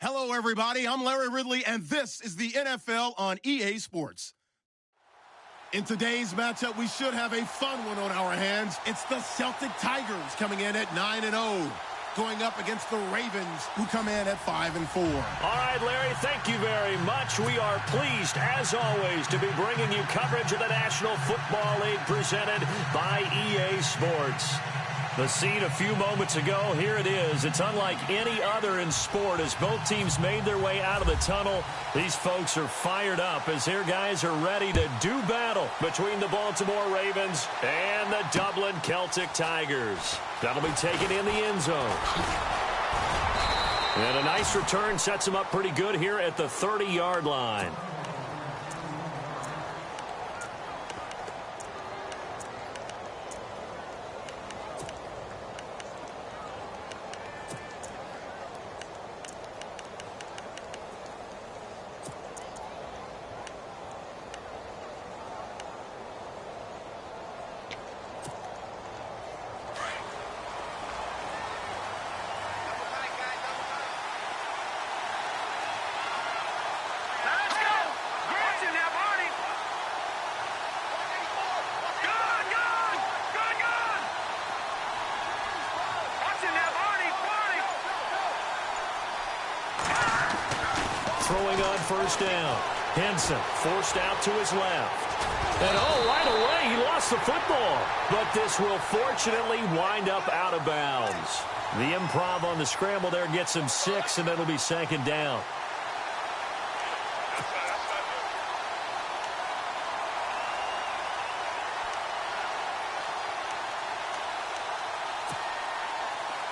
Hello, everybody. I'm Larry Ridley, and this is the NFL on EA Sports. In today's matchup, we should have a fun one on our hands. It's the Celtic Tigers coming in at 9-0, going up against the Ravens, who come in at 5-4. All right, Larry, thank you very much. We are pleased, as always, to be bringing you coverage of the National Football League presented by EA Sports. The scene a few moments ago, here it is. It's unlike any other in sport as both teams made their way out of the tunnel. These folks are fired up as their guys are ready to do battle between the Baltimore Ravens and the Dublin Celtic Tigers. That'll be taken in the end zone. And a nice return sets them up pretty good here at the 30-yard line. Throwing on first down. Henson forced out to his left. And right away he lost the football. But this will fortunately wind up out of bounds. The improv on the scramble there gets him 6, and it'll be second down.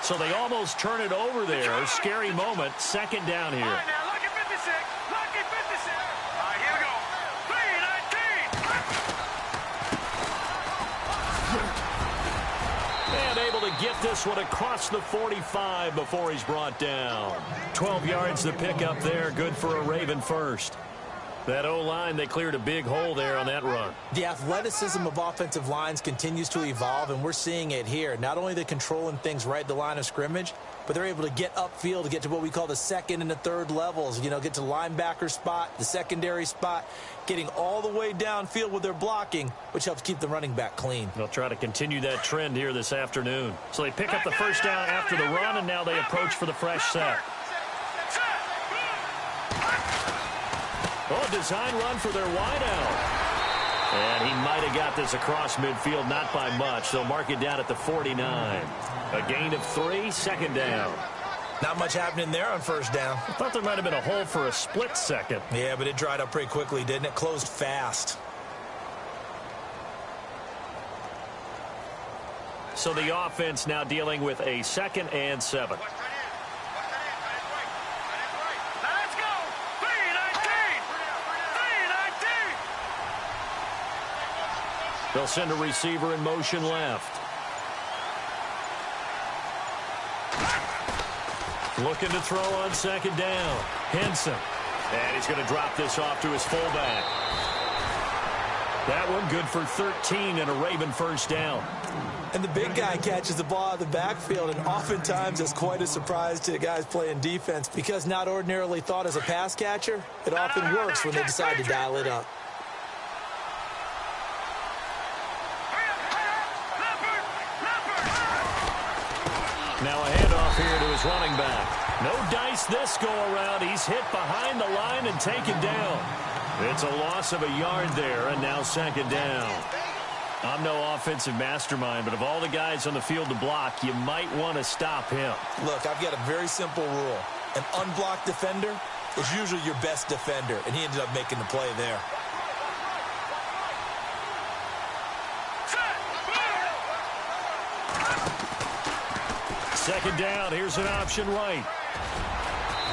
So they almost turn it over there. Scary moment. Second down here. Lucky 56. All right, here we go. 3-19. And able to get this one across the 45 before he's brought down. 12 yards to pick up there. Good for a Raven first. That O-line, they cleared a big hole there on that run. The athleticism of offensive lines continues to evolve, and we're seeing it here. Not only are they controlling things right at the line of scrimmage, but they're able to get upfield to get to what we call the second and the third levels. You know, get to the linebacker spot, the secondary spot, getting all the way downfield with their blocking, which helps keep the running back clean. They'll try to continue that trend here this afternoon. So they pick up the first down after the run, and now they approach for the fresh set. Oh, design run for their wideout. And he might have got this across midfield, not by much. They'll mark it down at the 49. A gain of 3, second down. Not much happening there on first down. I thought there might have been a hole for a split second. Yeah, but it dried up pretty quickly, didn't it? Closed fast. So the offense now dealing with a 2nd and 7. They'll send a receiver in motion left. Looking to throw on second down. Henson. And he's going to drop this off to his fullback. That one good for 13 and a Raven first down. And the big guy catches the ball out of the backfield, and oftentimes it's quite a surprise to the guys playing defense because not ordinarily thought as a pass catcher, it often works when they decide to dial it up. Now a handoff here to his running back. No dice this go-around. He's hit behind the line and taken down. It's a loss of a yard there, and now second down. I'm no offensive mastermind, but of all the guys on the field to block, you might want to stop him. Look, I've got a very simple rule. An unblocked defender is usually your best defender, and he ended up making the play there. Second down, here's an option right.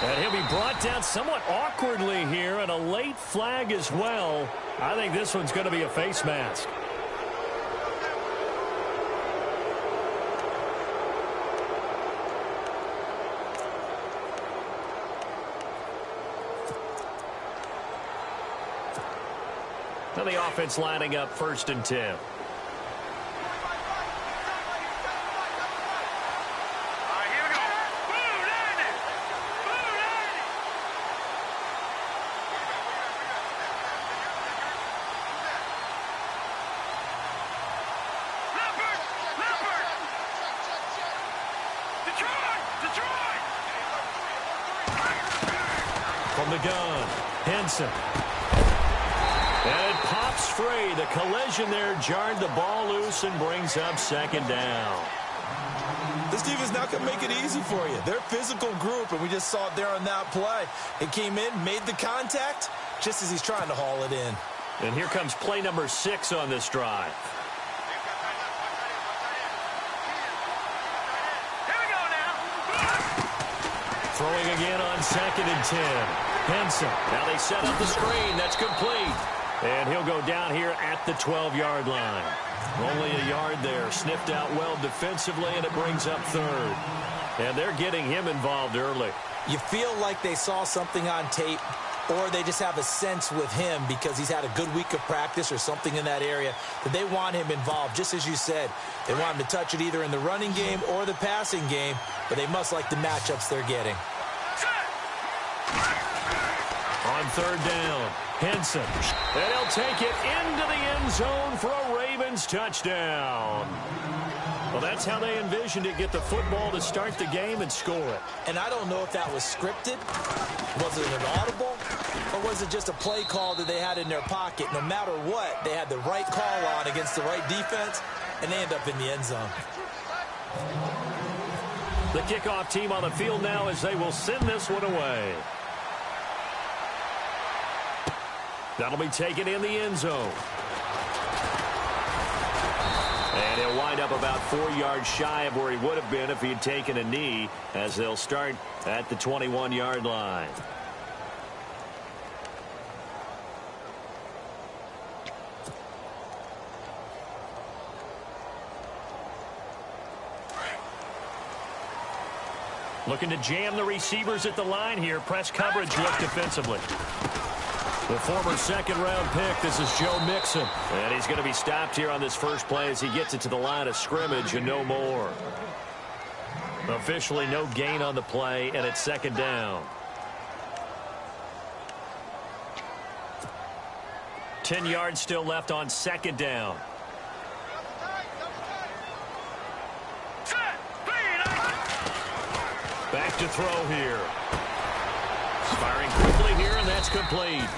And he'll be brought down somewhat awkwardly here, and a late flag as well. I think this one's going to be a face mask. Now the offense lining up 1st and 10. from the gun. Henson. And it pops free. The collision there jarred the ball loose and brings up second down. This defense now can make it easy for you. They're a physical group, and we just saw it there on that play. It came in, made the contact, just as he's trying to haul it in. And here comes play number 6 on this drive. Here we go now. Throwing again on 2nd and 10. Henson. Now they set up the screen. That's complete. And he'll go down here at the 12-yard line. Only a yard there. Sniffed out well defensively, and it brings up 3rd. And they're getting him involved early. You feel like they saw something on tape, or they just have a sense with him because he's had a good week of practice or something in that area that they want him involved. Just as you said, they want him to touch it either in the running game or the passing game, but they must like the matchups they're getting. On 3rd down, Henson. And he'll take it into the end zone for a Ravens touchdown. Well, that's how they envisioned it, get the football to start the game and score it. And I don't know if that was scripted, was it an audible, or was it just a play call that they had in their pocket? No matter what, they had the right call on against the right defense, and they end up in the end zone. The kickoff team on the field now as they will send this one away. That'll be taken in the end zone. And he'll wind up about 4 yards shy of where he would have been if he had taken a knee, as they'll start at the 21-yard line. Looking to jam the receivers at the line here. Press coverage look defensively. The former second-round pick, this is Joe Mixon. And he's going to be stopped here on this first play as he gets it to the line of scrimmage and no more. Officially no gain on the play, and it's 2nd down. 10 yards still left on 2nd down. Back to throw here. Firing quickly here, and that's complete.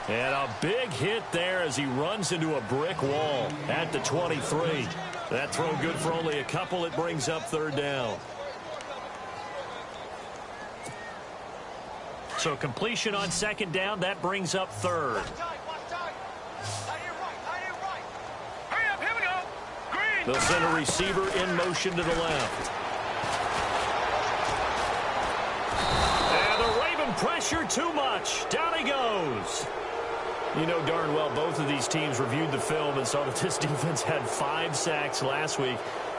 And a big hit there as he runs into a brick wall at the 23. That throw good for only a couple. It brings up 3rd down. So completion on 2nd down, that brings up 3rd. Hurry up, here we go. Green. They'll send a receiver in motion to the left. And the Raven pressure too much. Down he goes. You know darn well both of these teams reviewed the film and saw that this defense had 5 sacks last week.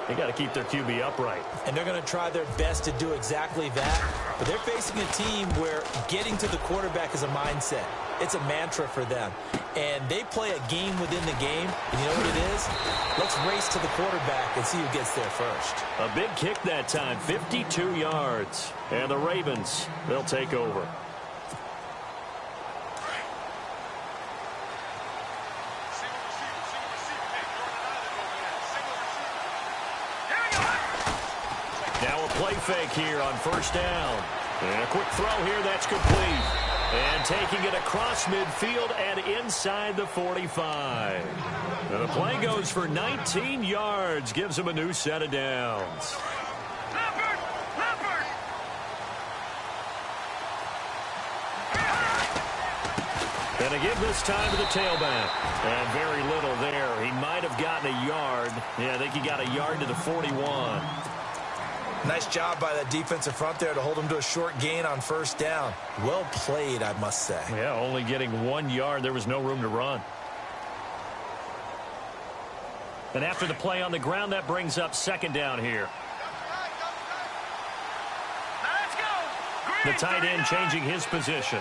They got to keep their QB upright. And they're going to try their best to do exactly that. But they're facing a team where getting to the quarterback is a mindset. It's a mantra for them. And they play a game within the game. And you know what it is? Let's race to the quarterback and see who gets there first. A big kick that time, 52 yards. And the Ravens, they'll take over. Play fake here on 1st down. And a quick throw here, that's complete. And taking it across midfield and inside the 45. And the play goes for 19 yards, gives him a new set of downs. Leopard! Leopard! And again this time to the tailback. And very little there. He might have gotten a yard. Yeah, I think he got a yard to the 41. Nice job by that defensive front there to hold him to a short gain on 1st down. Well played, I must say. Yeah, only getting 1 yard. There was no room to run. And after the play on the ground, that brings up 2nd down here. Now let's go. Green, The tight end 39. changing his position.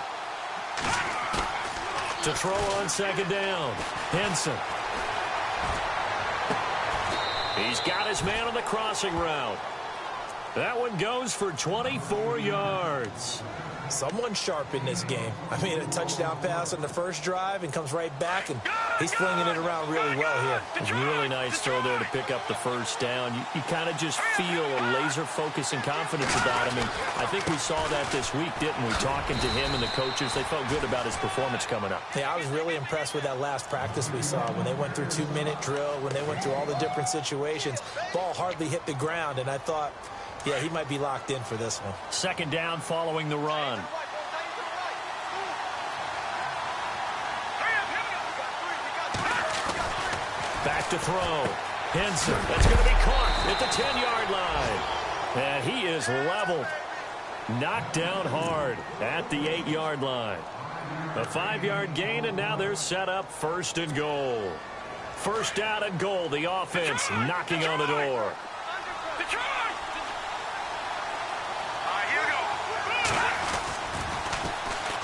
To throw on 2nd down. Henson. He's got his man on the crossing route. That one goes for 24 yards. Someone sharp in this game. I mean, a touchdown pass on the first drive and comes right back, and he's flinging it around really well here. Really nice throw there to pick up the first down. You kind of just feel a laser focus and confidence about him, and I think we saw that this week, didn't we? Talking to him and the coaches, they felt good about his performance coming up. Yeah, I was really impressed with that last practice we saw when they went through 2-minute drill, when they went through all the different situations. Ball hardly hit the ground, and I thought, yeah, he might be locked in for this one. Second down following the run. Back to throw. Henson. That's going to be caught at the 10-yard line. And he is leveled. Knocked down hard at the 8-yard line. A 5-yard gain, and now they're set up 1st and goal. 1st down and goal. The offense knocking on the door.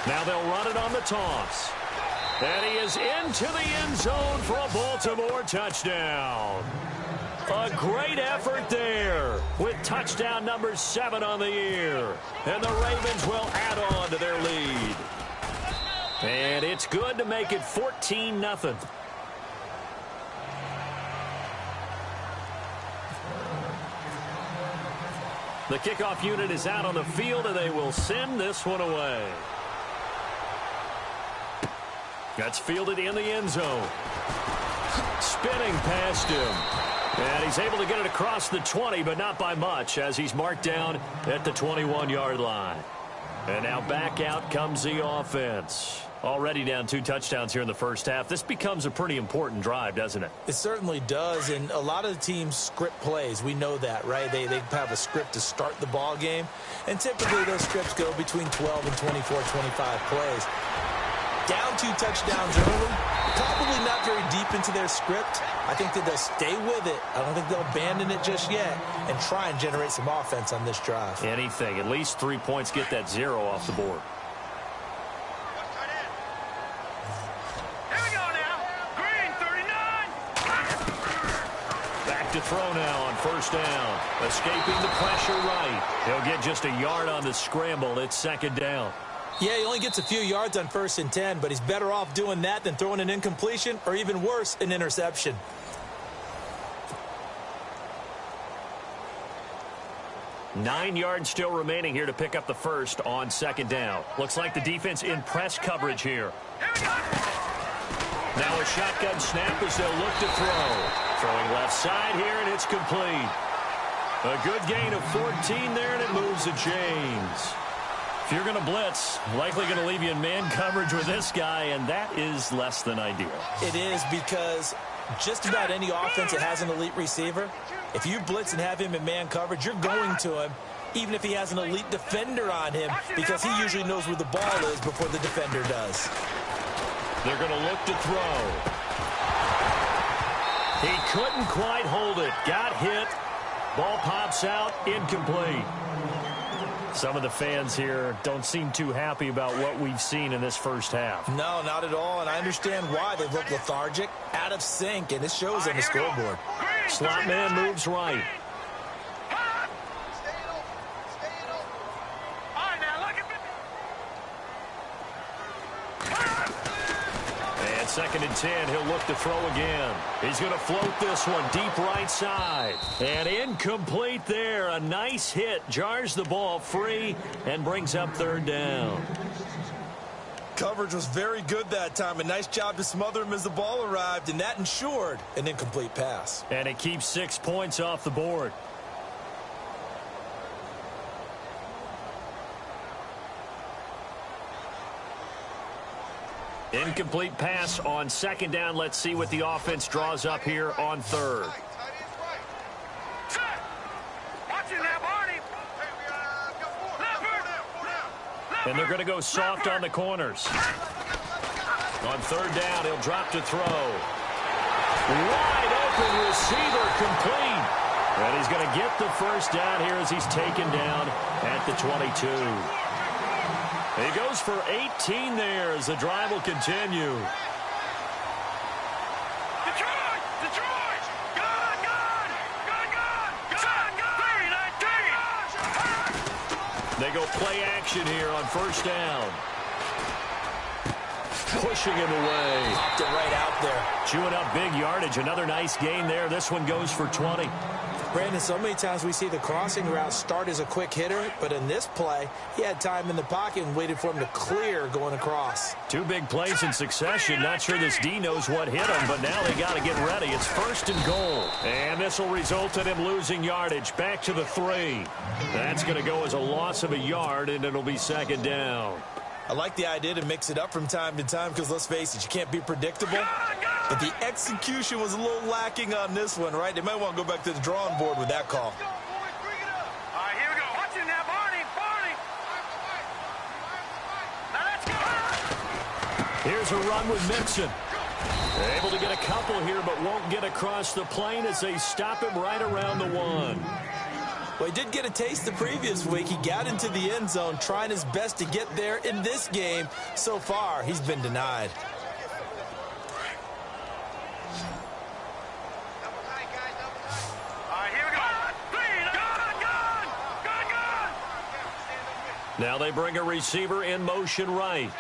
Now they'll run it on the toss. And he is into the end zone for a Baltimore touchdown. A great effort there with touchdown number 7 on the year. And the Ravens will add on to their lead. And it's good to make it 14-0. The kickoff unit is out on the field, and they will send this one away. That's fielded in the end zone. Spinning past him. And he's able to get it across the 20, but not by much, as he's marked down at the 21-yard line. And now back out comes the offense. Already down 2 touchdowns here in the first half. This becomes a pretty important drive, doesn't it? It certainly does, and a lot of the teams script plays. We know that, right? They have a script to start the ball game, and typically those scripts go between 12 and 24, 25 plays. Down 2 touchdowns early, probably not very deep into their script. I think that they'll stay with it. I don't think they'll abandon it just yet and try and generate some offense on this drive. Anything. At least 3 points, get that 0 off the board. Here we go now. Green, 39. Back to throw now on 1st down. Escaping the pressure right. He'll get just a yard on the scramble. It's 2nd down. Yeah, he only gets a few yards on 1st and 10, but he's better off doing that than throwing an incompletion or even worse, an interception. Nine yards still remaining here to pick up the first on 2nd down. Looks like the defense in press coverage here. Now a shotgun snap as they'll look to throw. Throwing left side here, and it's complete. A good gain of 14 there, and it moves the chains. If you're going to blitz, likely going to leave you in man coverage with this guy, and that is less than ideal. It is, because just about any offense that has an elite receiver, if you blitz and have him in man coverage, you're going to him, even if he has an elite defender on him, because he usually knows where the ball is before the defender does. They're going to look to throw. He couldn't quite hold it. Got hit. Ball pops out. Incomplete. Some of the fans here don't seem too happy about what we've seen in this first half. No, not at all, and I understand why. They look lethargic, out of sync, and it shows on the scoreboard. Slot man moves right. And 2nd and 10, he'll look to throw again. He's going to float this one deep right side. And incomplete there. A nice hit. Jars the ball free and brings up 3rd down. Coverage was very good that time. A nice job to smother him as the ball arrived, and that ensured an incomplete pass. And it keeps 6 points off the board. Incomplete pass on 2nd down. Let's see what the offense draws up here on 3rd. And they're going to go soft on the corners. On 3rd down, he'll drop to throw. Wide open receiver, complete. And he's going to get the first down here as he's taken down at the 22. He goes for 18 there as the drive will continue. They go play action here on first down. Pushing him away. Popped it right out there. Chewing up big yardage. Another nice gain there. This one goes for 20. Brandon, so many times we see the crossing route start as a quick hitter, but in this play, he had time in the pocket and waited for him to clear going across. 2 big plays in succession. Not sure this D knows what hit him, but now they got to get ready. It's first and goal. And this will result in him losing yardage. Back to the 3. That's going to go as a loss of a yard, and it'll be second down. I like the idea to mix it up from time to time because, let's face it, you can't be predictable. But the execution was a little lacking on this one, right? They might want to go back to the drawing board with that call. All right, here we go. Watch it now, Barney. Now let's go. Here's a run with Mixon. Able to get a couple here, but won't get across the plane as they stop him right around the 1. Well, he did get a taste the previous week. He got into the end zone, trying his best to get there in this game. So far, he's been denied. All right, here we go. Gone. Now they bring a receiver in motion right.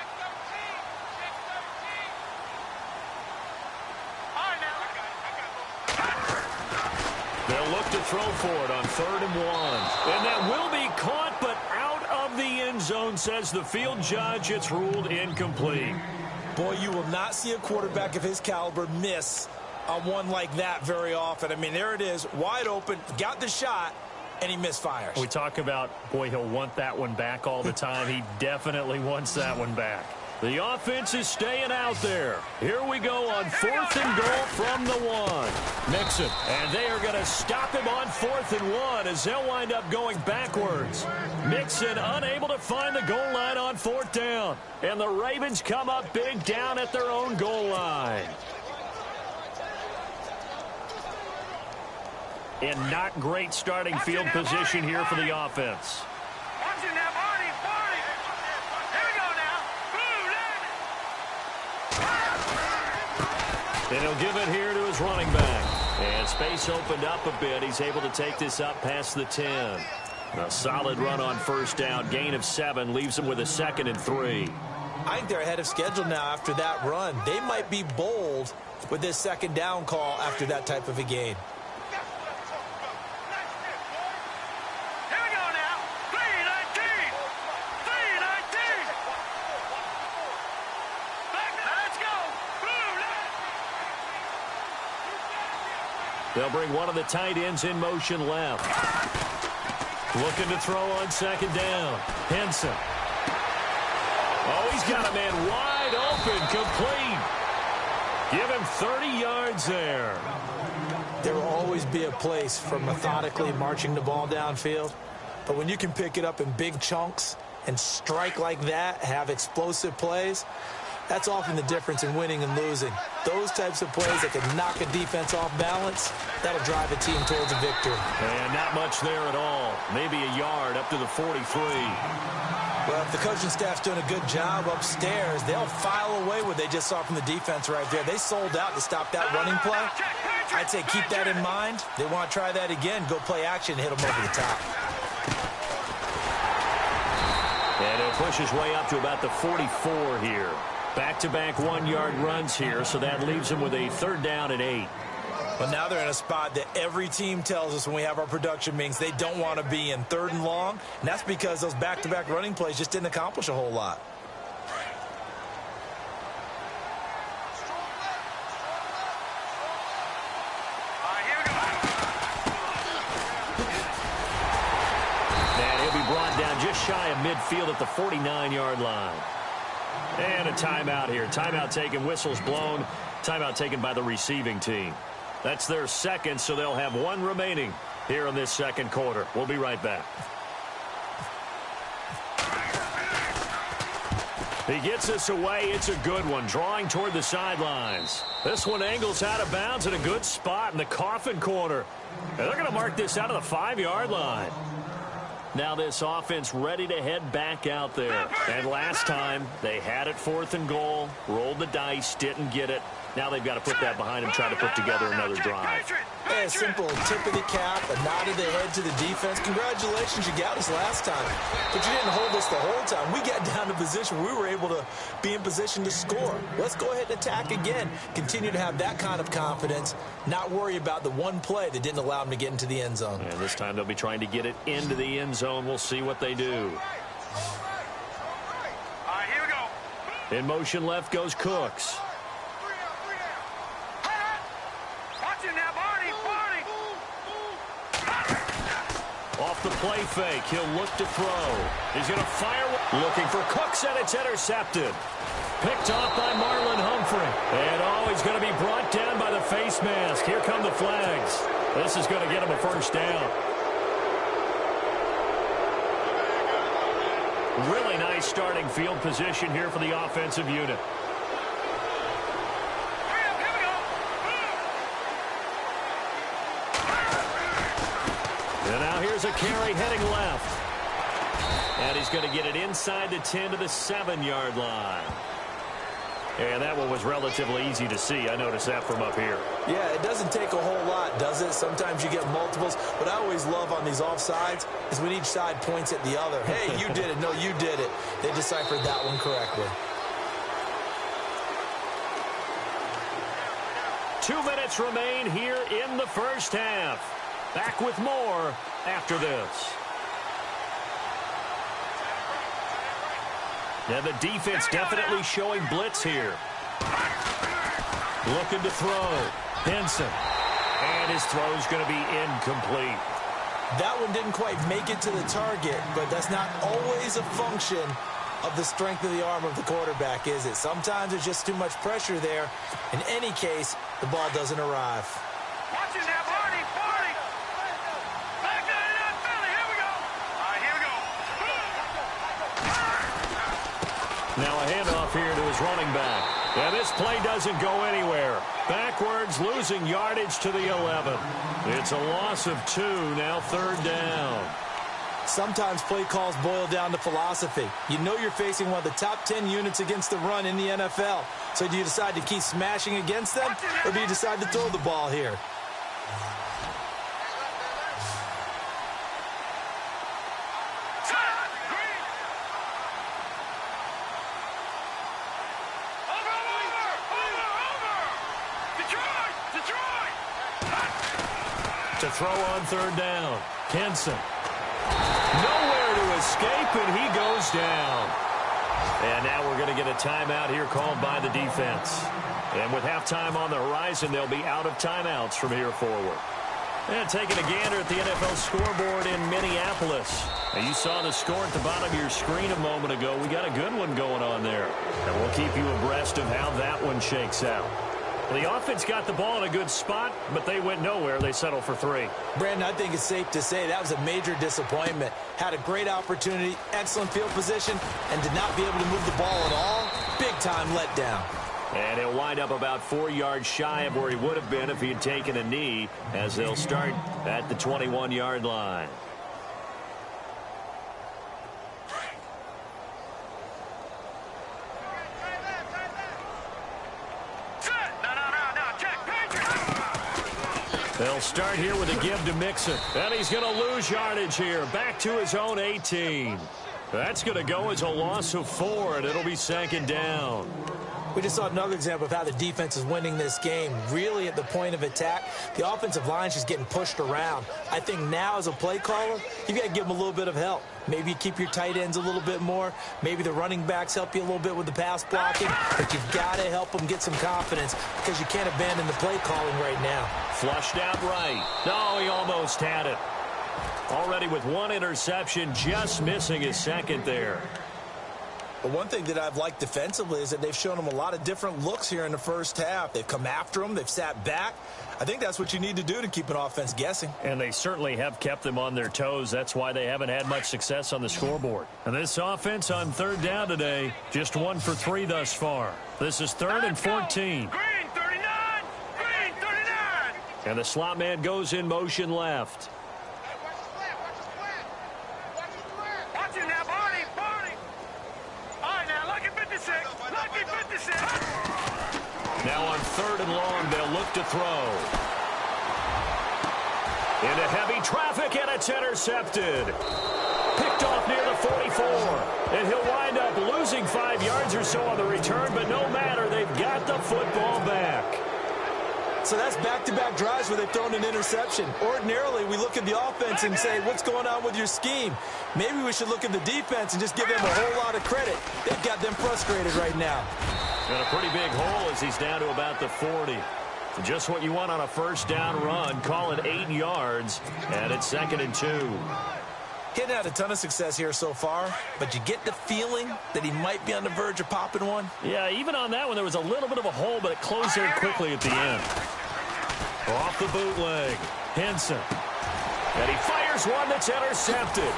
They'll look to throw for it on 3rd and 1. And that will be caught, but out of the end zone, says the field judge. It's ruled incomplete. Boy, you will not see a quarterback of his caliber miss on one like that very often. I mean, there it is, wide open, got the shot, and he misfires. We talk about, boy, he'll want that one back all the time. He definitely wants that one back. The offense is staying out there. Here we go on 4th and goal from the 1. Mixon, and they are going to stop him on 4th and 1 as they'll wind up going backwards. Mixon unable to find the goal line on 4th down. And the Ravens come up big down at their own goal line. And not great starting field position here for the offense. Watch it now, Barney. Here we go now. And he'll give it here to his running back. And space opened up a bit. He's able to take this up past the 10. A solid run on first down. Gain of 7 leaves him with a 2nd and 3. I think they're ahead of schedule now after that run. They might be bold with this 2nd down call after that type of a gain. They'll bring one of the tight ends in motion left. Looking to throw on 2nd down. Henson. Oh, he's got a man wide open, complete. Give him 30 yards there. There will always be a place for methodically marching the ball downfield. But when you can pick it up in big chunks and strike like that, have explosive plays, that's often the difference in winning and losing. Those types of plays that can knock a defense off balance, that'll drive a team towards a victory. And not much there at all. Maybe a yard up to the 43. Well, if the coaching staff's doing a good job upstairs, they'll file away what they just saw from the defense right there. They sold out to stop that running play. I'd say keep that in mind. They want to try that again, go play action, hit them over the top. And it pushes way up to about the 44 here. Back-to-back 1-yard runs here, so that leaves them with a 3rd down and 8. But now they're in a spot that every team tells us when we have our production meetings they don't want to be in 3rd and long, and that's because those back-to-back running plays just didn't accomplish a whole lot. And he'll be brought down just shy of midfield at the 49-yard line. And a timeout here. Timeout taken, whistles blown. Timeout taken by the receiving team. That's their 2nd, so they'll have 1 remaining here in this 2nd quarter. We'll be right back. He gets this away. It's a good one, drawing toward the sidelines. This one angles out of bounds in a good spot in the coffin corner. And they're going to mark this out of the 5-yard line. Now this offense ready to head back out there. And last time, they had it 4th and goal, rolled the dice, didn't get it. Now they've got to put that behind them, try to put together another drive. Yeah, simple tip of the cap, a nod of the head to the defense. Congratulations, you got us last time. But you didn't hold us the whole time. We got down to position. We were able to be in position to score. Let's go ahead and attack again. Continue to have that kind of confidence, not worry about the one play that didn't allow them to get into the end zone. And this time they'll be trying to get it into the end zone. We'll see what they do. All right, here we go. In motion left goes Cooks. Watch it now, Barney. Off the play fake, he'll look to throw. He's going to fire, looking for Cooks, and it's intercepted. Picked off by Marlon Humphrey. And he's going to be brought down by the face mask. Here come the flags. This is going to get him a first down. Really nice starting field position here for the offensive unit. And now here's a carry heading left. And he's going to get it inside the 10 to the 7-yard line. And that one was relatively easy to see. I noticed that from up here. Yeah, it doesn't take a whole lot, does it? Sometimes you get multiples. What I always love on these offsides is when each side points at the other. Hey, you did it. No, you did it. They deciphered that one correctly. 2 minutes remain here in the first half. Back with more after this. And the defense definitely showing blitz here. Looking to throw. Henson. And his throw's going to be incomplete. That one didn't quite make it to the target, but that's not always a function of the strength of the arm of the quarterback, is it? Sometimes there's just too much pressure there. In any case, the ball doesn't arrive. Watch it now, Barney. Back to the Philly. Here we go. All right, here we go. Now a handoff here to his running back. And this play doesn't go anywhere. Backwards, losing yardage to the 11. It's a loss of 2, now 3rd down. Sometimes play calls boil down to philosophy. You know you're facing one of the top 10 units against the run in the NFL. So do you decide to keep smashing against them, or do you decide to throw the ball here? To throw on 3rd down. Henson. Nowhere to escape, and he goes down. And now we're going to get a timeout here called by the defense. And with halftime on the horizon, they'll be out of timeouts from here forward. And taking a gander at the NFL scoreboard in Minneapolis. Now, you saw the score at the bottom of your screen a moment ago. We got a good one going on there. And we'll keep you abreast of how that one shakes out. The offense got the ball in a good spot, but they went nowhere. They settled for 3. Brandon, I think it's safe to say that was a major disappointment. Had a great opportunity, excellent field position, and did not be able to move the ball at all. Big-time letdown. And he'll wind up about 4 yards shy of where he would have been if he had taken a knee, as they'll start at the 21-yard line. They'll start here with a give to Mixon. And he's going to lose yardage here. Back to his own 18. That's going to go as a loss of 4, and it'll be 2nd down. We just saw another example of how the defense is winning this game. Really at the point of attack, the offensive line is just getting pushed around. I think now as a play caller, you've got to give them a little bit of help. Maybe you keep your tight ends a little bit more. Maybe the running backs help you a little bit with the pass blocking. But you've got to help them get some confidence because you can't abandon the play calling right now. Flushed out right. No, he almost had it. Already with 1 interception, just missing his 2nd there. But one thing that I've liked defensively is that they've shown them a lot of different looks here in the first half. They've come after them. They've sat back. I think that's what you need to do to keep an offense guessing. And they certainly have kept them on their toes. That's why they haven't had much success on the scoreboard. And this offense on 3rd down today, just 1 for 3 thus far. This is 3rd and 14. Green 39. Green 39. And the slot man goes in motion left. 3rd and long. They'll look to throw. Into heavy traffic, and it's intercepted. Picked off near the 44. And he'll wind up losing 5 yards or so on the return, but no matter, they've got the football back. So that's back-to-back drives where they've thrown an interception. Ordinarily, we look at the offense and say, what's going on with your scheme? Maybe we should look at the defense and just give them a whole lot of credit. They've got them frustrated right now. Got a pretty big hole as he's down to about the 40. Just what you want on a 1st down run. Call it 8 yards, and it's 2nd and 2. He hadn't had a ton of success here so far, but you get the feeling that he might be on the verge of popping one. Yeah, even on that one, there was a little bit of a hole, but it closed there quickly at the end. Off the bootleg, Henson. And he fires one that's intercepted.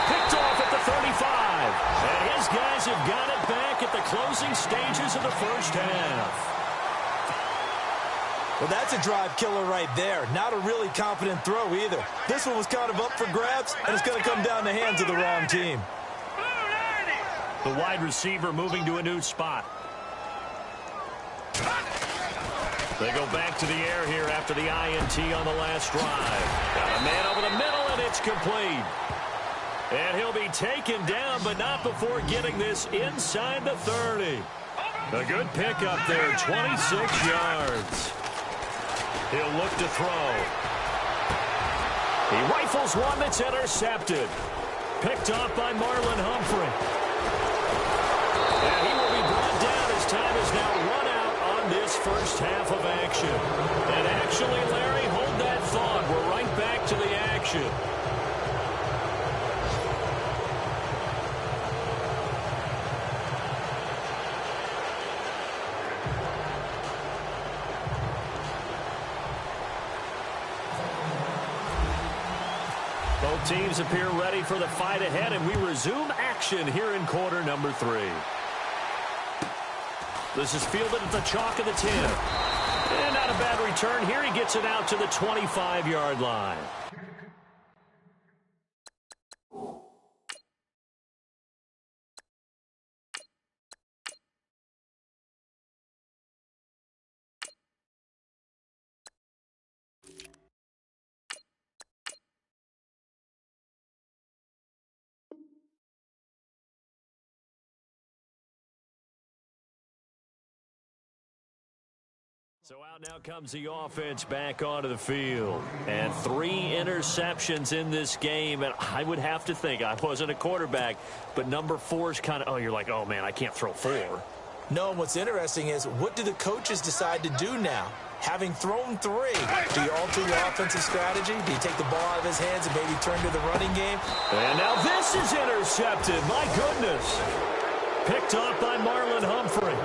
Picked off at the 35. And his guys have got it back at the closing stages of the 1st half. Well, that's a drive killer right there. Not a really confident throw either. This one was kind of up for grabs, and it's going to come down the hands of the wrong team. The wide receiver moving to a new spot. They go back to the air here after the INT on the last drive. Got a man over the middle, and it's complete. And he'll be taken down, but not before getting this inside the 30. A good pickup there, 26 yards. He'll look to throw. He rifles one that's intercepted. Picked off by Marlon Humphrey. And he will be brought down as time is now run out on this 1st half of action. And actually, Larry, hold that thought. We're right back to the action. Both teams appear ready for the fight ahead, and we resume action here in quarter number 3. This is fielded at the chalk of the 10. And not a bad return here. He gets it out to the 25-yard line. So out now comes the offense back onto the field. And 3 interceptions in this game. And I would have to think, I wasn't a quarterback, but number 4 is kind of, oh, you're like, oh, man, I can't throw 4. No, and what's interesting is, what do the coaches decide to do now? Having thrown 3, do you alter your offensive strategy? Do you take the ball out of his hands and maybe turn to the running game? And now this is intercepted. My goodness. Picked off by Marlon Humphrey.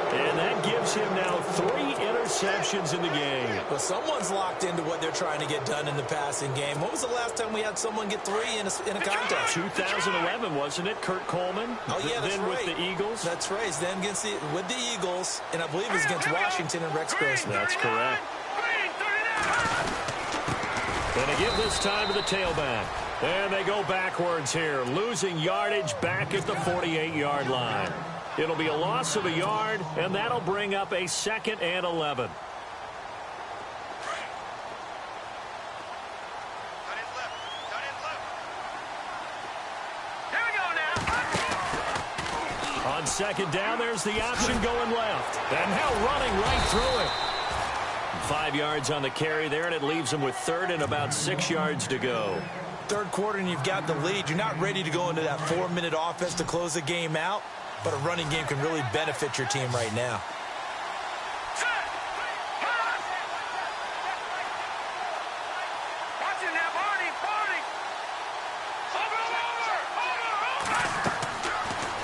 And that gives him now 3 interceptions in the game. Well, someone's locked into what they're trying to get done in the passing game. When was the last time we had someone get 3 in a contest? 2011, wasn't it? Kurt Coleman? Oh, yeah, that's then right. With the Eagles? That's right. Then with the Eagles, and I believe it was against Washington and Rex Grossman. That's correct. And they give this time to the tailback. And they go backwards here, losing yardage back at the 48-yard line. It'll be a loss of a yard, and that'll bring up a 2nd and 11. On 2nd down, there's the option going left. And now running right through it. 5 yards on the carry there, and it leaves them with 3rd and about 6 yards to go. 3rd quarter, and you've got the lead. You're not ready to go into that 4-minute offense to close the game out. But a running game can really benefit your team right now.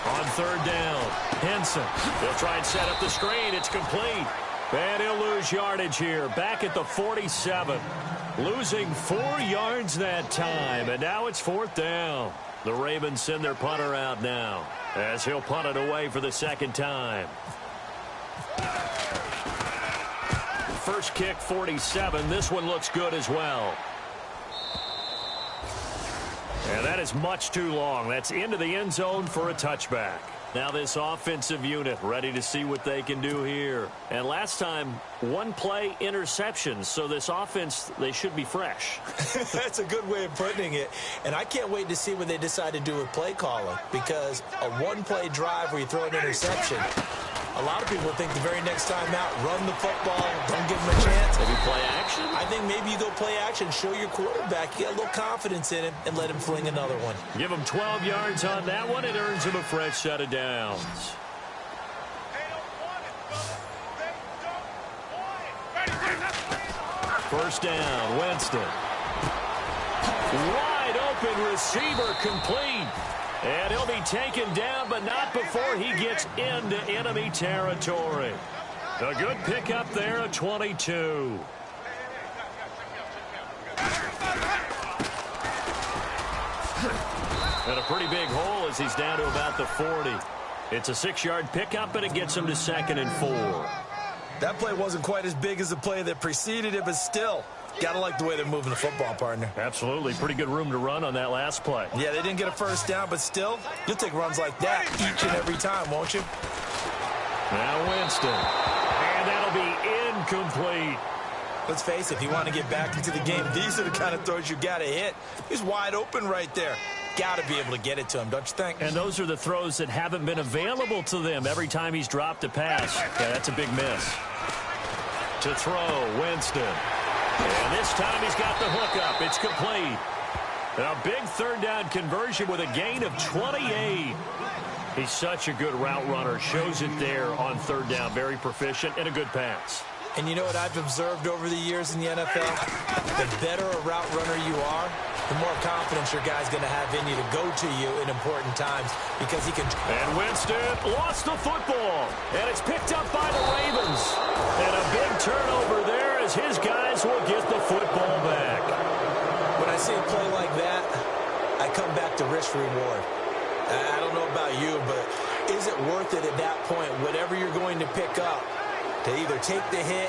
On 3rd down, Henson. They'll try and set up the screen. It's complete. And he'll lose yardage here. Back at the 47. Losing 4 yards that time. And now it's 4th down. The Ravens send their punter out now, as he'll punt it away for the 2nd time. First kick, 47. This one looks good as well. And that is much too long. That's into the end zone for a touchback. Now this offensive unit ready to see what they can do here. And last time, one play interception. So this offense, they should be fresh. That's a good way of putting it. And I can't wait to see what they decide to do with play calling. Because a one-play drive where you throw an interception, a lot of people think the very next time out, run the football, don't give them a chance. Maybe play action? I think maybe you go play action, show your quarterback, get a little confidence in him, and let him fling another one. Give him 12 yards on that one. It earns him a fresh set of downs. First down, Winston. Wide open receiver complete. And he'll be taken down, but not before he gets into enemy territory. A good pickup there at 22. And a pretty big hole as he's down to about the 40. It's a 6-yard pickup, and it gets him to 2nd and 4. That play wasn't quite as big as the play that preceded it, but still, gotta like the way they're moving the football, partner. Absolutely. Pretty good room to run on that last play. Yeah, they didn't get a first down, but still, you'll take runs like that each and every time, won't you? Now Winston. And that'll be incomplete. Let's face it, if you want to get back into the game, these are the kind of throws you got to hit. He's wide open right there. Got to be able to get it to him, don't you think? And those are the throws that haven't been available to them every time he's dropped a pass. Yeah, that's a big miss. To throw, Winston. And this time he's got the hookup. It's complete. And a big third down conversion with a gain of 28. He's such a good route runner. Shows it there on third down. Very proficient and a good pass. And you know what I've observed over the years in the NFL? The better a route runner you are, the more confidence your guy's going to have in you to go to you in important times because he can... And Winston lost the football. And it's picked up by the Ravens. And a big turnover there as his guys will get the football back. When I see a play like that, I come back to risk reward. I don't know about you, but is it worth it at that point, whatever you're going to pick up, to either take the hit,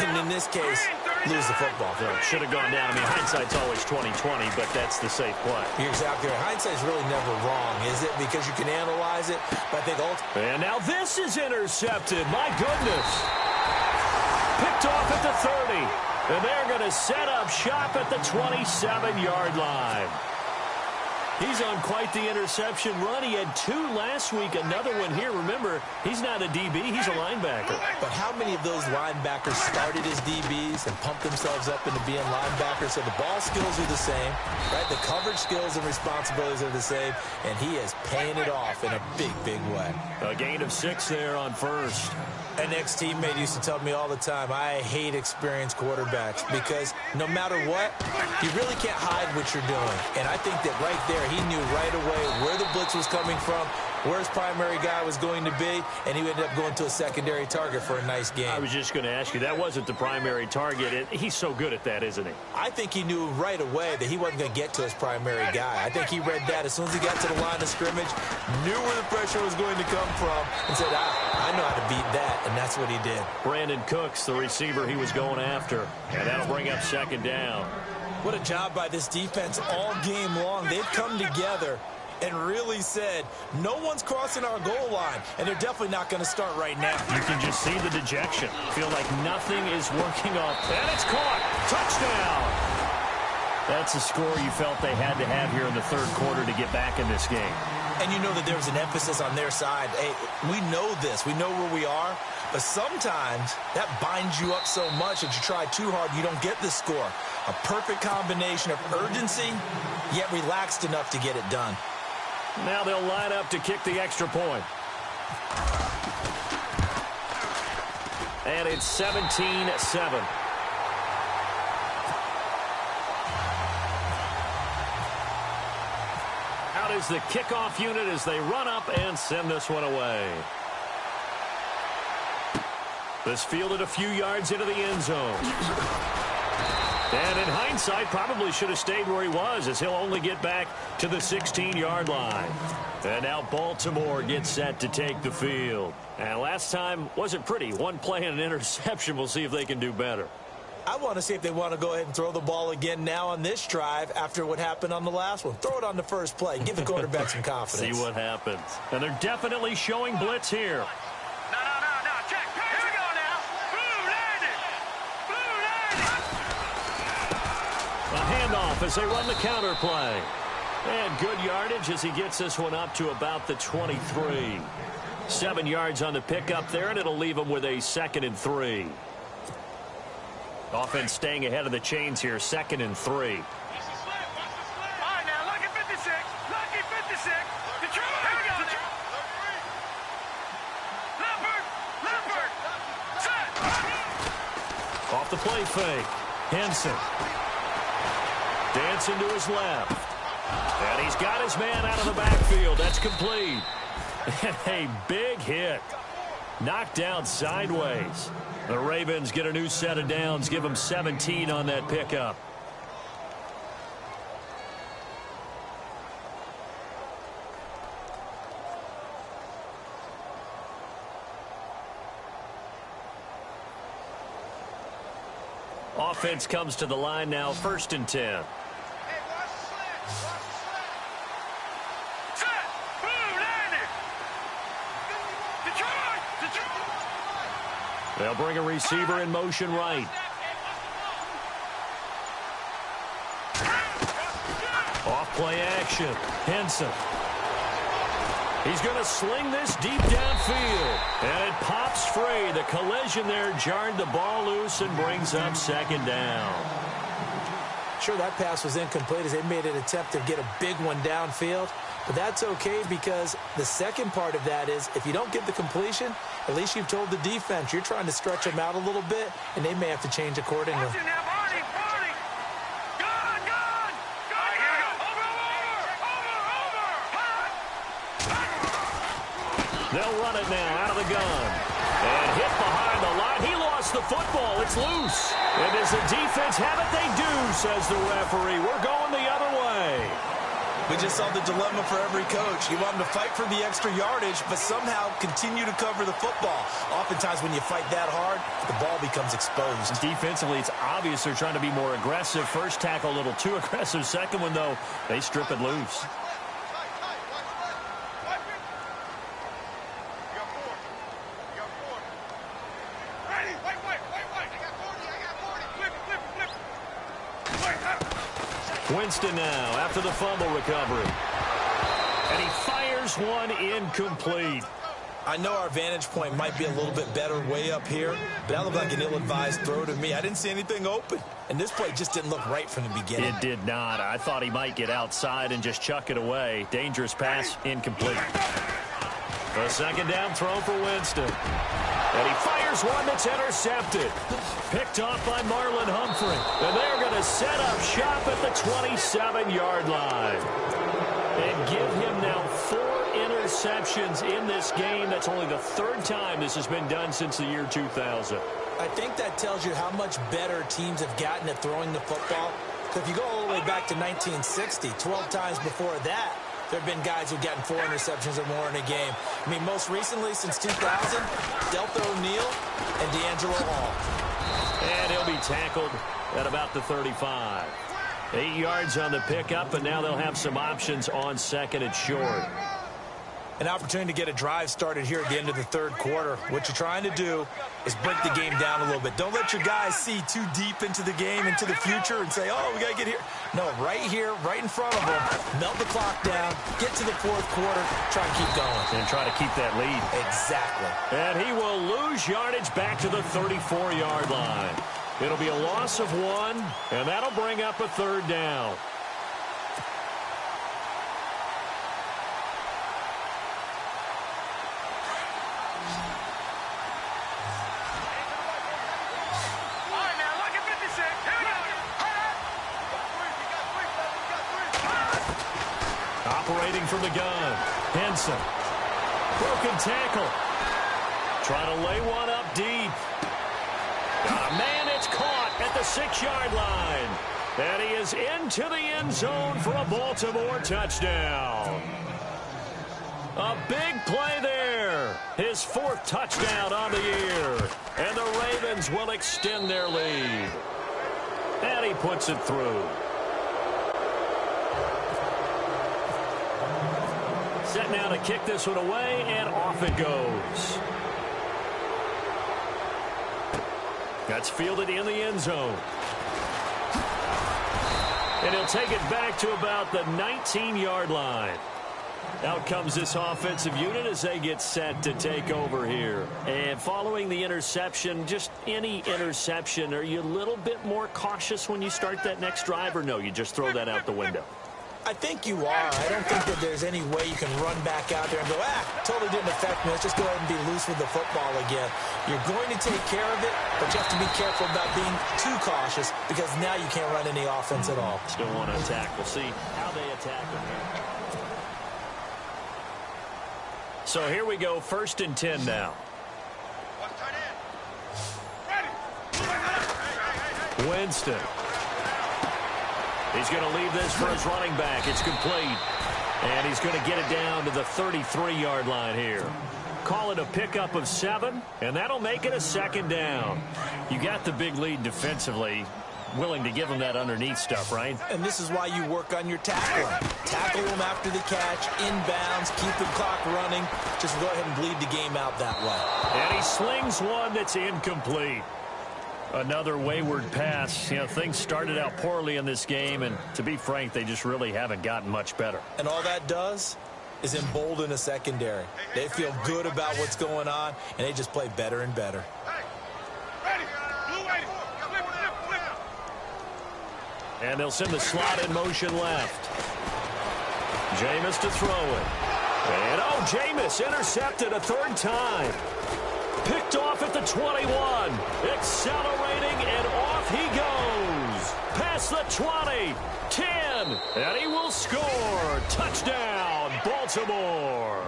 and in this case, lose the football? Yeah, should have gone down. I mean, hindsight's always 20/20, but that's the safe play. You're exactly right. Hindsight's really never wrong, is it? Because you can analyze it, but I think ultimately... And now this is intercepted. My goodness. Picked off at the 30. And they're going to set up shop at the 27-yard line. He's on quite the interception run. He had 2 last week, another one here. Remember, he's not a DB, he's a linebacker. But how many of those linebackers started as DBs and pumped themselves up into being linebackers? So the ball skills are the same, right? The coverage skills and responsibilities are the same, and he is paying it off in a big, big way. A gain of 6 there on first. An ex-teammate used to tell me all the time, I hate experienced quarterbacks because no matter what, you really can't hide what you're doing. And I think that right there, he knew right away where the blitz was coming from, where his primary guy was going to be, and he ended up going to a secondary target for a nice game. I was just going to ask you, that wasn't the primary target. He's so good at that, isn't he? I think he knew right away that he wasn't going to get to his primary guy. I think he read that as soon as he got to the line of scrimmage, knew where the pressure was going to come from, and said, I know how to beat that, and that's what he did. Brandon Cooks, the receiver he was going after, and that'll bring up 2nd down. What a job by this defense all game long. They've come together and really said, no one's crossing our goal line, and they're definitely not going to start right now. You can just see the dejection. Feel like nothing is working off. And it's caught. Touchdown. That's a score you felt they had to have here in the third quarter to get back in this game. And you know that there was an emphasis on their side. Hey, we know this. We know where we are. But sometimes that binds you up so much that you try too hard, you don't get the score. A perfect combination of urgency, yet relaxed enough to get it done. Now they'll line up to kick the extra point. And it's 17-7. Out is the kickoff unit as they run up and send this one away. This fielded a few yards into the end zone. And in hindsight, probably should have stayed where he was, as he'll only get back to the 16-yard line. And now Baltimore gets set to take the field. And last time wasn't pretty. One play and an interception. We'll see if they can do better. I want to see if they want to go ahead and throw the ball again now on this drive after what happened on the last one. Throw it on the first play. Give the quarterback some confidence. See what happens. And they're definitely showing blitz here. No. Check. Here we go now. Blue landed. A handoff as they run the counter play. And good yardage as he gets this one up to about the 23. 7 yards on the pickup there, and it'll leave him with a 2nd and 3. Offense staying ahead of the chains here, 2nd and 3. All right, now, lucky 56. Lucky 56. Detroit. Here we go now. Leopard. Set. Off the play fake. Henson. Dancing to his left. And he's got his man out of the backfield. That's complete. And a big hit. Knocked down sideways. The Ravens get a new set of downs. Give them 17 on that pickup. Offense comes to the line now, 1st and 10. They'll bring a receiver in motion right. Off play action. Henson. He's going to sling this deep downfield. And it pops free. The collision there jarred the ball loose and brings up 2nd down. Sure, that pass was incomplete as they made an attempt to get a big one downfield. But that's okay because the second part of that is if you don't get the completion, at least you've told the defense you're trying to stretch them out a little bit, and they may have to change accordingly. Gone. They'll run it now out of the gun. And hit behind the line. He lost the football. It's loose. And does the defense have it? They do, says the referee. We're going the other way. We just saw the dilemma for every coach. You want them to fight for the extra yardage, but somehow continue to cover the football. Oftentimes when you fight that hard, the ball becomes exposed. Defensively, it's obvious they're trying to be more aggressive. First tackle, a little too aggressive. Second one, though, they strip it loose. Winston now after the fumble recovery. And he fires one incomplete. I know our vantage point might be a little bit better way up here, but that looked like an ill-advised throw to me. I didn't see anything open. And this play just didn't look right from the beginning. It did not. I thought he might get outside and just chuck it away. Dangerous pass, incomplete. A 2nd down throw for Winston. And he fires one that's intercepted. Picked off by Marlon Humphrey. And they're going to set up shop at the 27-yard line. And give him now 4 interceptions in this game. That's only the 3rd time this has been done since the year 2000. I think that tells you how much better teams have gotten at throwing the football. Because if you go all the way back to 1960, 12 times before that, there have been guys who've gotten 4 interceptions or more in a game. I mean, most recently, since 2000, Deltha O'Neal and D'Angelo Hall. And he'll be tackled at about the 35. 8 yards on the pickup, and now they'll have some options on 2nd and short. An opportunity to get a drive started here at the end of the 3rd quarter. What you're trying to do is break the game down a little bit. Don't let your guys see too deep into the game, into the future, and say, oh, we got to get here. No, right here, right in front of them, melt the clock down, get to the 4th quarter, try and keep going. And try to keep that lead. Exactly. And he will lose yardage back to the 34-yard line. It'll be a loss of 1, and that'll bring up a 3rd down. Operating from the gun. Henson. Broken tackle. Trying to lay one up deep. Got a man, it's caught at the 6-yard line. And he is into the end zone for a Baltimore touchdown. A big play there. His 4th touchdown on the year. And the Ravens will extend their lead. And he puts it through. Set now to kick this one away, and off it goes. That's fielded in the end zone. And he'll take it back to about the 19-yard line. Out comes this offensive unit as they get set to take over here. And following the interception, just any interception, are you a little bit more cautious when you start that next drive, or no, you just throw that out the window? I think you are. I don't think that there's any way you can run back out there and go, totally didn't affect me. Let's just go ahead and be loose with the football again. You're going to take care of it, but you have to be careful about being too cautious because now you can't run any offense at all. Still want to attack. We'll see how they attack them here. So here we go, 1st and 10 now. Winston. He's going to leave this for his running back. It's complete. And he's going to get it down to the 33-yard line here. Call it a pickup of 7, and that'll make it a 2nd down. You got the big lead defensively. Willing to give them that underneath stuff, right? And this is why you work on your tackling. Tackle them after the catch, inbounds, keep the clock running. Just go ahead and bleed the game out that way. And he slings one that's incomplete. Another wayward pass. You know, things started out poorly in this game, and to be frank, they just really haven't gotten much better. And all that does is embolden a secondary. They feel good about what's going on, and they just play better and better. And they'll send the slot in motion left. Jameis to throw it. And, Jameis intercepted a 3rd time. Picked off at the 21. Accelerating, and off he goes. Past the 20. 10. And he will score. Touchdown, Baltimore.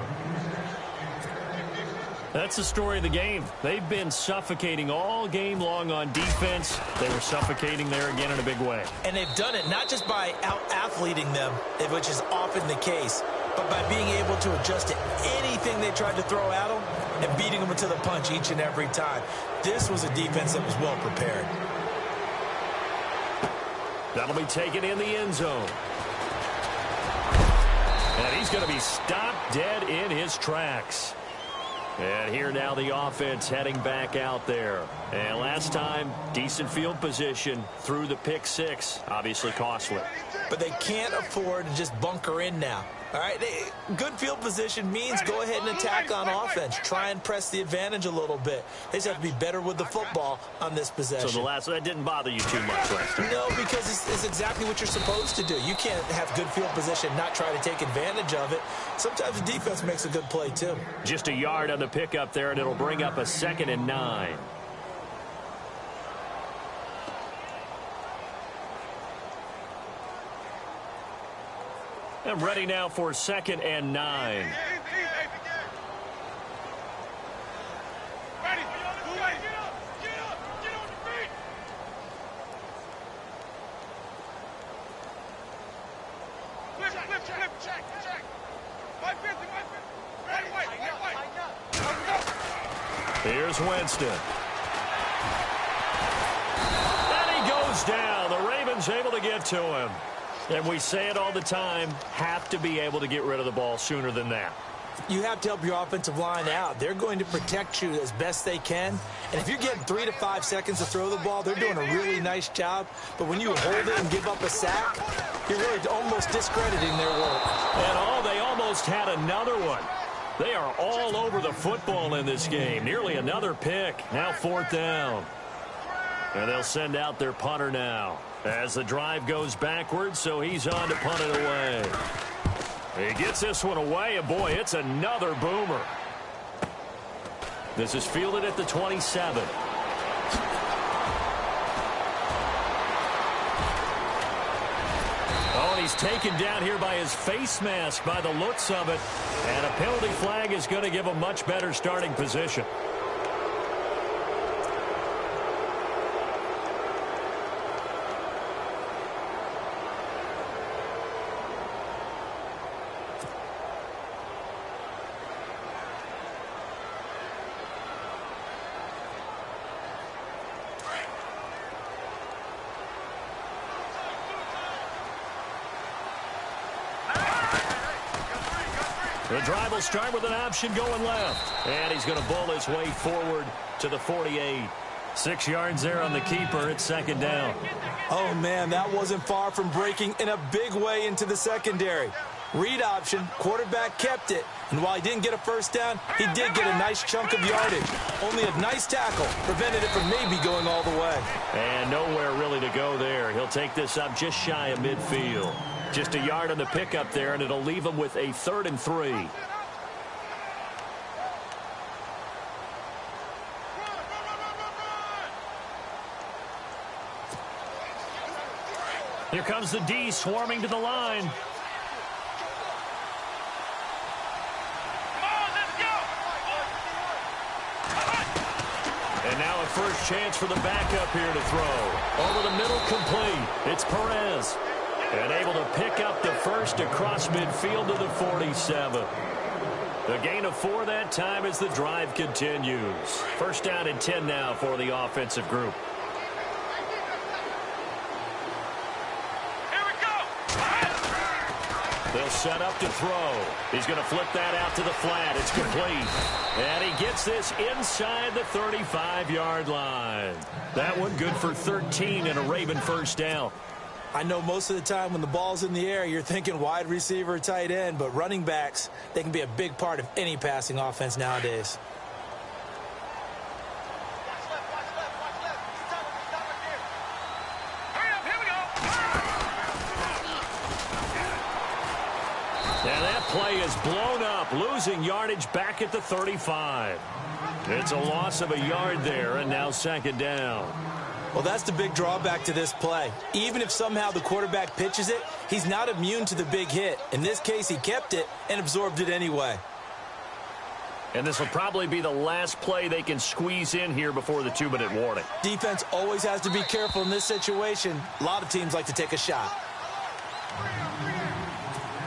That's the story of the game. They've been suffocating all game long on defense. They were suffocating there again in a big way. And they've done it not just by out-athleting them, which is often the case, but by being able to adjust to anything they tried to throw at them and beating them to the punch each and every time. This was a defense that was well prepared. That'll be taken in the end zone. And he's going to be stopped dead in his tracks. And here now the offense heading back out there. And last time, decent field position through the pick 6. Obviously costly. But they can't afford to just bunker in now. All right, good field position means go ahead and attack on offense. Try and press the advantage a little bit. They just have to be better with the football on this possession. So that didn't bother you too much last time? No, because it's exactly what you're supposed to do. You can't have good field position, not try to take advantage of it. Sometimes the defense makes a good play, too. Just a yard on the pickup there, and it'll bring up a 2nd and 9. And ready now for 2nd and 9. Here's Winston. And he goes down. The Ravens able to get to him. And we say it all the time, have to be able to get rid of the ball sooner than that. You have to help your offensive line out. They're going to protect you as best they can. And if you're getting 3 to 5 seconds to throw the ball, they're doing a really nice job. But when you hold it and give up a sack, you're really almost discrediting their work. And they almost had another one. They are all over the football in this game. Nearly another pick. Now 4th down. And they'll send out their punter now as the drive goes backwards, so he's on to punt it away. He gets this one away, and boy, it's another boomer. This is fielded at the 27. Oh, and he's taken down here by his face mask by the looks of it. And a penalty flag is going to give a much better starting position. The drive will start with an option going left. And he's going to bowl his way forward to the 48. 6 yards there on the keeper. It's second down. Oh, man, that wasn't far from breaking in a big way into the secondary. Read option, quarterback kept it. And while he didn't get a first down, he did get a nice chunk of yardage. Only a nice tackle prevented it from maybe going all the way. And nowhere really to go there. He'll take this up just shy of midfield. Just a yard on the pickup there, and it'll leave him with a 3rd and 3. Here comes the D swarming to the line. And now a first chance for the backup here to throw. Over the middle, complete. It's Perez. And able to pick up the first across midfield to the 47. The gain of 4 that time as the drive continues. First down and 10 now for the offensive group. They'll set up to throw. He's going to flip that out to the flat. It's complete. And he gets this inside the 35-yard line. That one good for 13 and a Raven first down. I know most of the time when the ball's in the air, you're thinking wide receiver, tight end, but running backs, they can be a big part of any passing offense nowadays. And that play is blown up, losing yardage back at the 35. It's a loss of a yard there, and now second down. Well, that's the big drawback to this play. Even if somehow the quarterback pitches it, he's not immune to the big hit. In this case, he kept it and absorbed it anyway. And this will probably be the last play they can squeeze in here before the 2-minute warning. Defense always has to be careful in this situation. A lot of teams like to take a shot.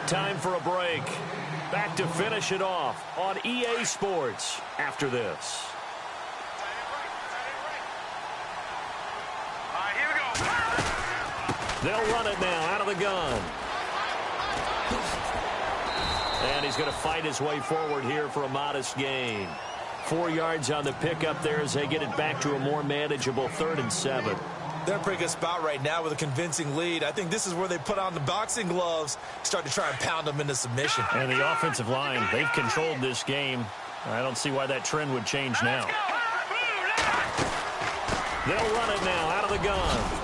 Time for a break. Back to finish it off on EA Sports after this. They'll run it now out of the gun. And he's going to fight his way forward here for a modest gain. 4 yards on the pickup there as they get it back to a more manageable 3rd and 7. They're in a pretty good spot right now with a convincing lead. I think this is where they put on the boxing gloves, start to try and pound them into submission. And the offensive line, they've controlled this game. I don't see why that trend would change now. They'll run it now out of the gun.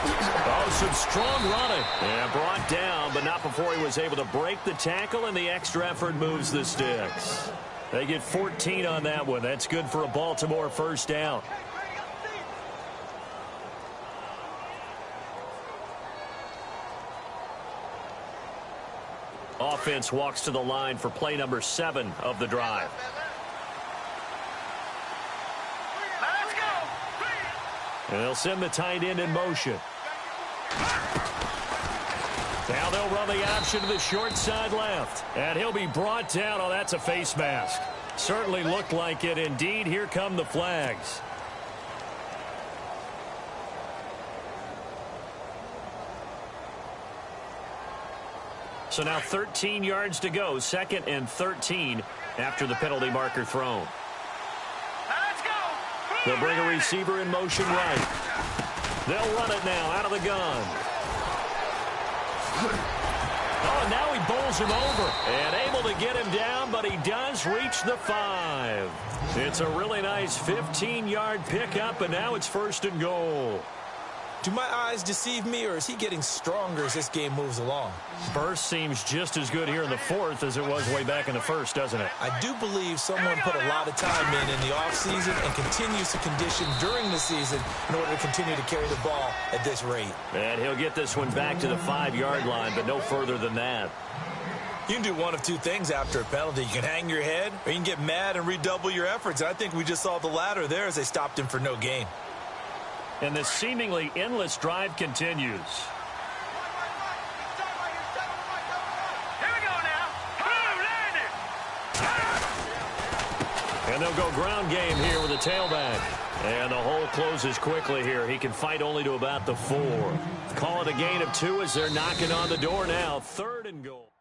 Oh, some strong running. And brought down, but not before he was able to break the tackle, and the extra effort moves the sticks. They get 14 on that one. That's good for a Baltimore first down. Offense walks to the line for play number 7 of the drive. Let's go. And they'll send the tight end in motion. Now they'll run the option to the short side left. And he'll be brought down. Oh, that's a face mask. Certainly looked like it. Indeed, here come the flags. So now 13 yards to go. 2nd and 13 after the penalty marker thrown. Let's go. They'll bring a receiver in motion right. They'll run it now out of the gun. Oh, and now he bowls him over. And able to get him down, but he does reach the 5. It's a really nice 15-yard pickup, and now it's 1st and goal. Do my eyes deceive me, or is he getting stronger as this game moves along? Burst seems just as good here in the 4th as it was way back in the 1st, doesn't it? I do believe someone put a lot of time in the offseason and continues to condition during the season in order to continue to carry the ball at this rate. And he'll get this one back to the 5-yard line, but no further than that. You can do one of two things after a penalty. You can hang your head, or you can get mad and redouble your efforts. I think we just saw the latter there as they stopped him for no gain. And this seemingly endless drive continues. Here we go now. Boom, landed. And they'll go ground game here with a tailback. And the hole closes quickly here. He can fight only to about the 4. Call it a gain of 2 as they're knocking on the door now. 3rd and goal.